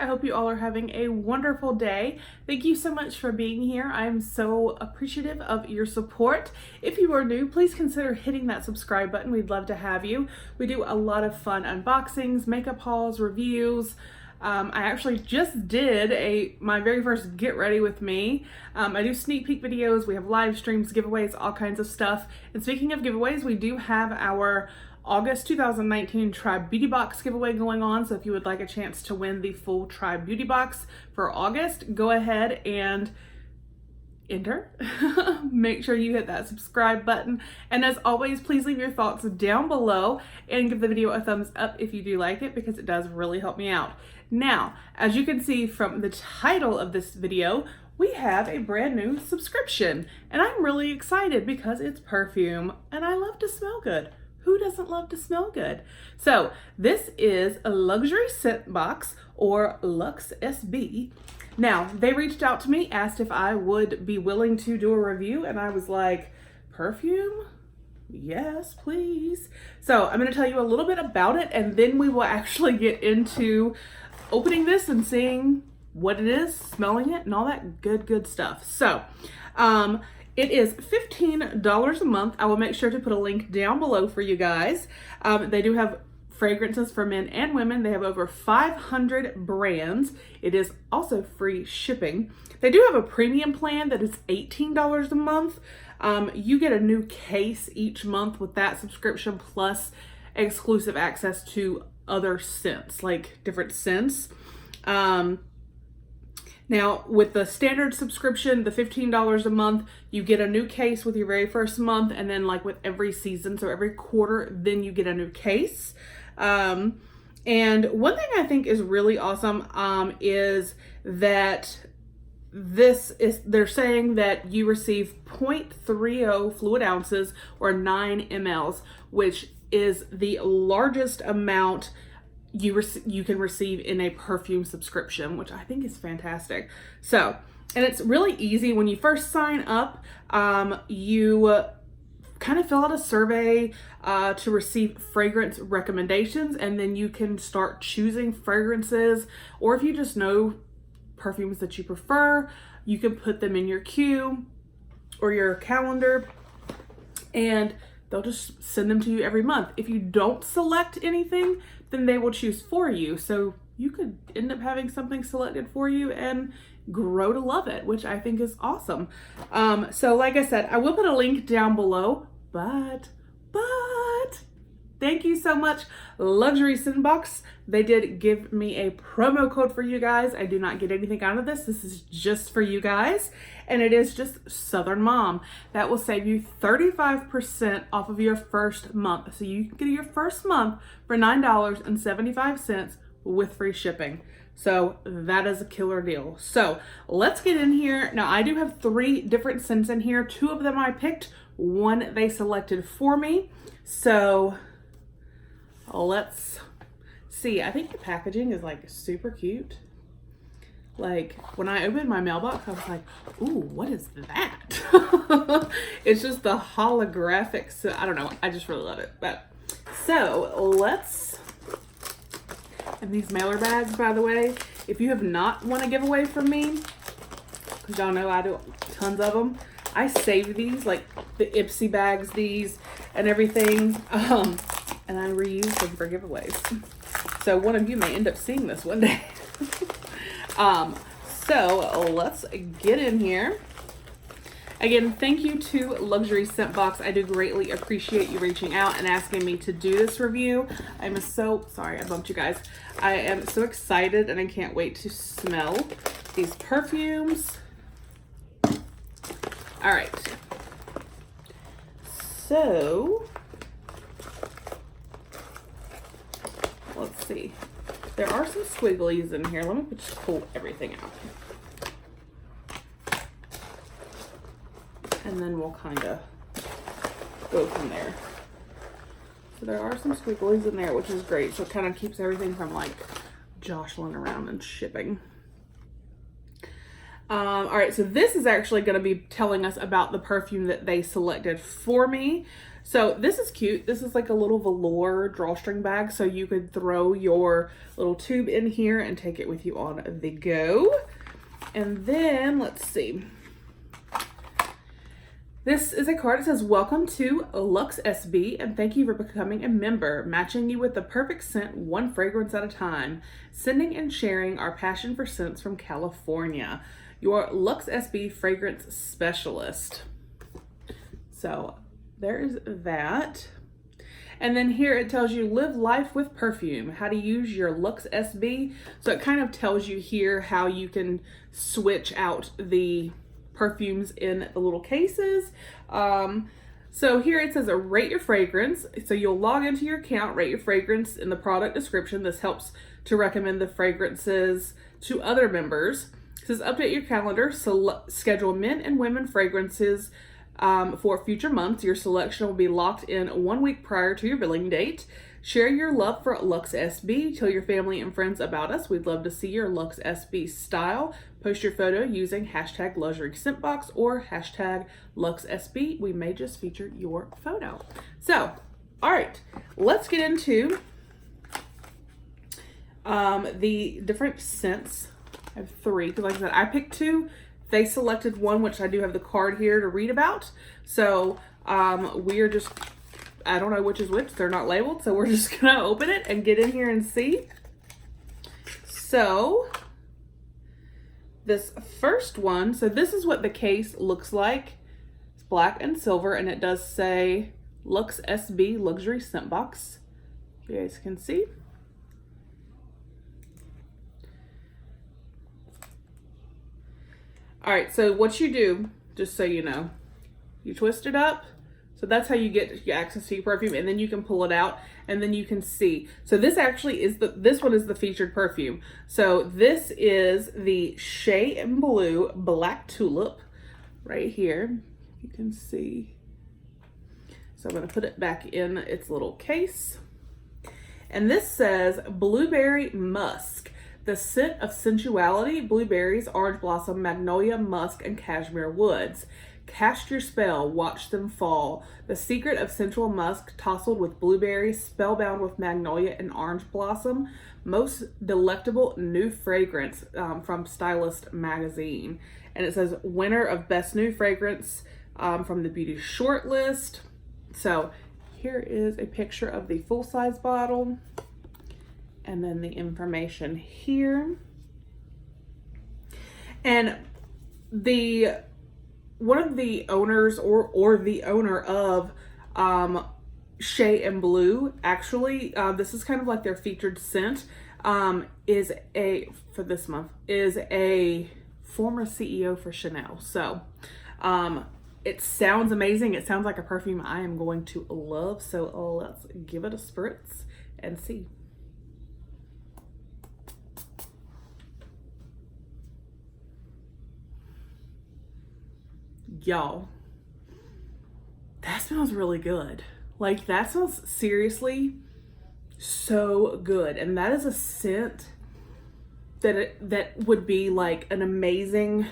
I hope you all are having a wonderful day. Thank you so much for being here. I'm so appreciative of your support. If you are new, please consider hitting that subscribe button. We'd love to have you. We do a lot of fun unboxings, makeup hauls, reviews. I actually just did my very first get ready with me. I do sneak peek videos, we have live streams, giveaways, all kinds of stuff. And speaking of giveaways, we do have our August 2019 Tribe Beauty Box giveaway going on. So if you would like a chance to win the full Tribe Beauty Box for August, go ahead and enter. Make sure you hit that subscribe button. And as always, please leave your thoughts down below and give the video a thumbs up if you do like it, because it does really help me out. Now, as you can see from the title of this video, we have a brand new subscription, and I'm really excited because it's Perfume and I love to smell good. Who doesn't love to smell good? So this is a luxury scent box, or LUXSB. Now, they reached out to me, asked if I would be willing to do a review, and I was like, Perfume? Yes, please. So I'm going to tell you a little bit about it, and then we will actually get into opening this and seeing what it is, smelling it, and all that good stuff. So it is $15 a month. I will make sure to put a link down below for you guys. They do have fragrances for men and women. They have over 500 brands. It is also free shipping. They do have a premium plan that is $18 a month. You get a new case each month with that subscription, plus exclusive access to other scents, like different scents. Now, with the standard subscription, the $15 a month, you get a new case with your very first month, and then like with every season, so every quarter, then you get a new case. And one thing I think is really awesome is that they're saying that you receive 0.30 fluid ounces or 9 mLs, which is the largest amount you can receive in a perfume subscription, which I think is fantastic. So, and it's really easy. When you first sign up, you kind of fill out a survey to receive fragrance recommendations, and then you can start choosing fragrances, or if you just know perfumes that you prefer, you can put them in your queue or your calendar, and they'll just send them to you every month. If you don't select anything, then they will choose for you. So you could end up having something selected for you and grow to love it, which I think is awesome. So like I said, I will put a link down below, but thank you so much, Luxury Scent Box. They did give me a promo code for you guys. I do not get anything out of this. This is just for you guys. And it is just Southern Mom. That will save you 35% off of your first month. So you can get your first month for $9.75 with free shipping. So that is a killer deal. So let's get in here. Now, I do have 3 different scents in here. 2 of them I picked, 1 they selected for me. So let's see. I think the packaging is like super cute. Like when I opened my mailbox, I was like, ooh, what is that? It's just the holographic. So I don't know. I just really love it. But so let's, and these mailer bags, by the way, if you have not won a giveaway from me, because y'all know I do tons of them, I save these, like the Ipsy bags, these and everything. And I reuse them for giveaways. So one of you may end up seeing this one day. So let's get in here. Again, thank you to Luxury Scent Box. I do greatly appreciate you reaching out and asking me to do this review. I'm so sorry I bumped you guys. I am so excited and I can't wait to smell these perfumes. All right. So let's see. There are some squigglies in here. Let me just pull everything out. And then we'll kind of go from there. So there are some squigglies in there, which is great. So it kind of keeps everything from like jostling around and shipping. All right, so this is actually going to be telling us about the perfume that they selected for me. So this is cute. This is like a little velour drawstring bag, so you could throw your little tube in here and take it with you on the go. And then let's see. This is a card that says, welcome to LUXSB and thank you for becoming a member, matching you with the perfect scent, one fragrance at a time, sending and sharing our passion for scents from California. Your LUXSB fragrance specialist. So there is that. And then here it tells you live life with perfume, how to use your LUXSB. So it kind of tells you here how you can switch out the perfumes in the little cases. So here it says rate your fragrance. So you'll log into your account, rate your fragrance in the product description. This helps to recommend the fragrances to other members. It says update your calendar, schedule men and women fragrances for future months. Your selection will be locked in 1 week prior to your billing date. Share your love for LUXSB. Tell your family and friends about us. We'd love to see your LUXSB style. Post your photo using hashtag luxury scent box or hashtag LUXSB. We may just feature your photo. So, all right, let's get into the different scents. I have 3, because like I said, I picked 2. They selected 1, which I do have the card here to read about. So we're just, I don't know which is which. They're not labeled. So we're just going to open it and get in here and see. So this first one, so this is what the case looks like. It's black and silver, and it does say LUXSB Luxury Scent Box. You guys can see. All right, so what you do, just so you know, you twist it up. So that's how you get access to your perfume, and then you can pull it out, and then you can see. So this actually is this one is the featured perfume. So this is the Shea and Blue Black Tulip right here. You can see. So I'm gonna put it back in its little case. And this says Blueberry Musk. The scent of sensuality, blueberries, orange blossom, magnolia, musk, and cashmere woods. Cast your spell, watch them fall. The secret of sensual musk, tousled with blueberries, spellbound with magnolia and orange blossom. Most delectable new fragrance from Stylist Magazine. And it says winner of best new fragrance from the beauty shortlist. So here is a picture of the full-size bottle. And then the information here. And one of the owners or the owner of Shea and Blue, actually, this is kind of like their featured scent, is a former CEO for Chanel. So it sounds amazing. It sounds like a perfume I am going to love. So let's give it a spritz and see. Y'all, that smells really good. Like, that smells seriously so good. And that is a scent that would be like an amazing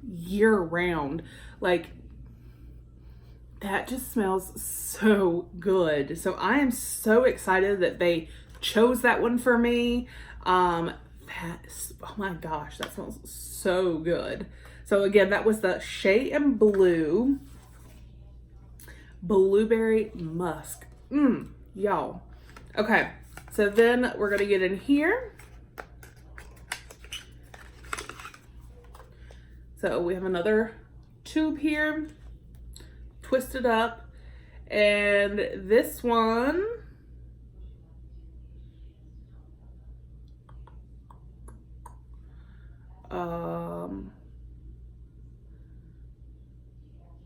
year round. Like, that just smells so good. So I am so excited that they chose that one for me. Oh my gosh, that smells so good. So again, that was the Shea and Blue Blueberry Musk. Y'all. Okay, so then we're gonna get in here. So we have another tube here, twisted up, and this one,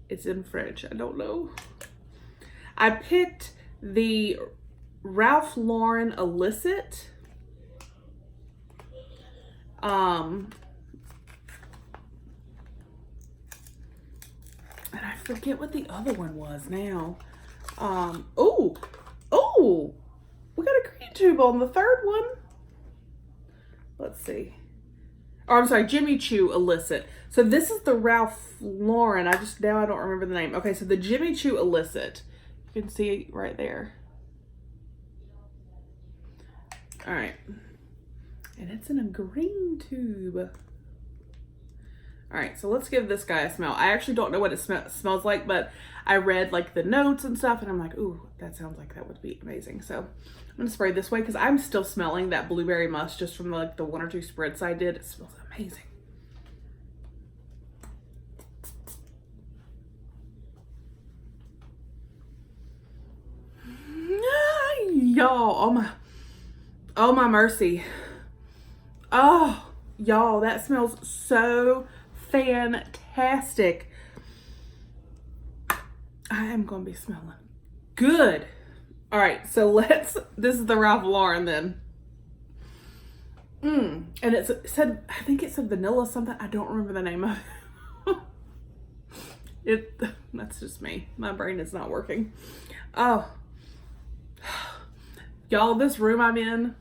it's in French, I don't know. I picked the Ralph Lauren Illicit. And I forget what the other one was now. Oh, we got a green tube on the third one. Let's see. Oh, I'm sorry, Jimmy Choo Illicit. So this is the Ralph Lauren. I don't remember the name. Okay, so the Jimmy Choo Illicit. You can see it right there. All right. And it's in a green tube. All right, so let's give this guy a smell. I actually don't know what it smells like, but I read like the notes and stuff, and I'm like, ooh, that sounds like that would be amazing. So I'm gonna spray this way because I'm still smelling that blueberry musk just from like the 1 or 2 spritz I did. It smells amazing. Y'all, oh my mercy. Oh, y'all, that smells so fantastic. I am gonna be smelling good. All right, so this is the Ralph Lauren then. And it said, I think it said vanilla something. I don't remember the name of it. That's just me. My brain is not working. Oh, y'all, this room I'm in,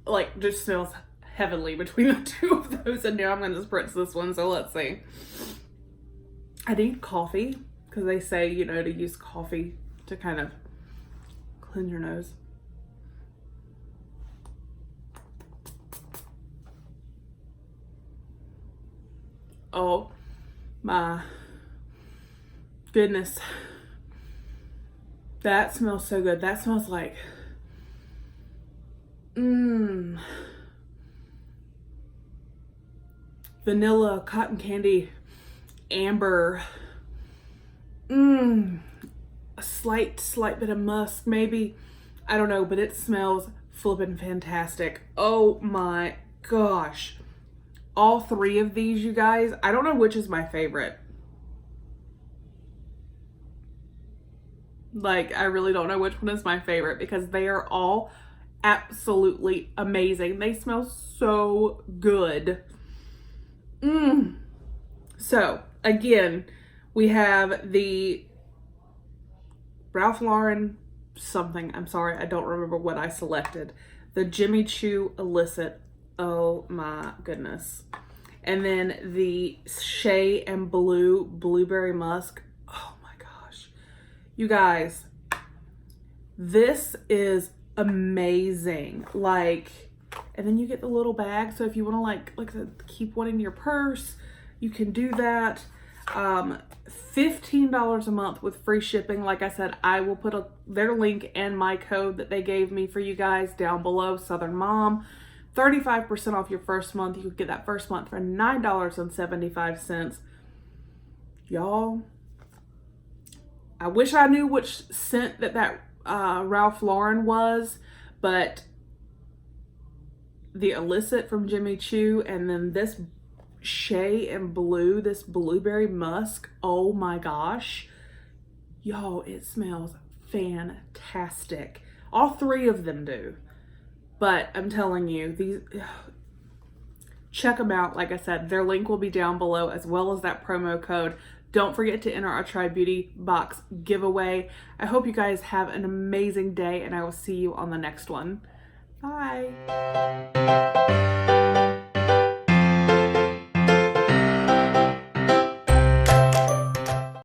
like, just smells heavenly between the 2 of those, and now I'm gonna spritz this one, so let's see. I need coffee, because they say, you know, to use coffee to kind of cleanse your nose. Oh my goodness. That smells so good. That smells like, vanilla, cotton candy, amber, a slight bit of musk maybe. I don't know, but it smells flippin' fantastic. Oh my gosh. All 3 of these, you guys, I don't know which is my favorite. Like, I really don't know which one is my favorite because they are all absolutely amazing. They smell so good. So again, we have the Ralph Lauren something. I'm sorry, I don't remember what I selected. The Jimmy Choo Illicit. Oh my goodness. And then the Shea and Blue Blueberry Musk. Oh my gosh. You guys, this is amazing. Like, and then you get the little bag. So if you want to like keep one in your purse, you can do that. $15 a month with free shipping. Like I said, I will put their link and my code that they gave me for you guys down below. Southern Mom, 35% off your first month. You could get that first month for $9.75. Y'all, I wish I knew which scent that Ralph Lauren was, but the Illicit from Jimmy Choo, and then this Shea and Blue, this Blueberry Musk. Oh my gosh. Y'all, it smells fantastic. All 3 of them do. But I'm telling you, these, check them out. Like I said, their link will be down below as well as that promo code. Don't forget to enter our Try Beauty box giveaway. I hope you guys have an amazing day, and I will see you on the next one. Bye.